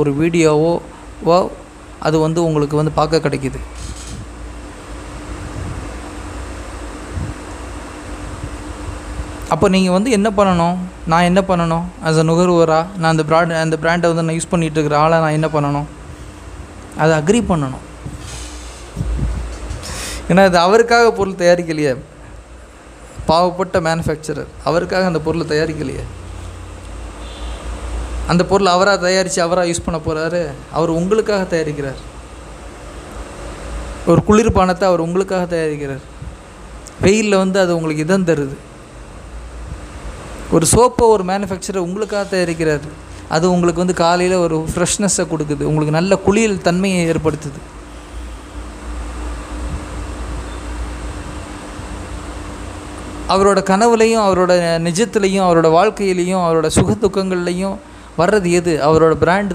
ஒரு வீடியோவோ அது வந்து உங்களுக்கு வந்து பார்க்க கிடைக்கிது. அப்போ நீங்கள் வந்து என்ன பண்ணணும்? நான் என்ன பண்ணணும்? ஆஸ் அ நுகர்வோராக நான் அந்த பிராண்டை வந்து நான் யூஸ் பண்ணிகிட்டு இருக்கிற ஆளை நான் என்ன பண்ணணும்? அதை அக்ரி பண்ணணும். ஏன்னா அது அவருக்காக பொருள் தயாரிக்கலையே, பாவப்பட்ட மேனுஃபேக்சரர் அவருக்காக அந்த பொருளை தயாரிக்கலையே. அந்த பொருள் அவராக தயாரித்து அவராக யூஸ் பண்ண போகிறாரு. அவர் உங்களுக்காக தயாரிக்கிறார். ஒரு குளிர்பானத்தை அவர் உங்களுக்காக தயாரிக்கிறார். வெயிலில் வந்து அது உங்களுக்கு இதம் தருது. ஒரு சோப்பை ஒரு மேனுஃபேக்சரர் உங்களுக்காக தயாரிக்கிறார். அது உங்களுக்கு வந்து காலையில் ஒரு ஃப்ரெஷ்னஸை கொடுக்குது, உங்களுக்கு நல்ல குளியல் தன்மையை ஏற்படுத்துது. அவரோட கனவுலையும் அவரோட நிஜத்துலேயும் அவரோட வாழ்க்கையிலையும் அவரோட சுக துக்கங்கள்லையும் வர்றது எது? அவரோட பிராண்டு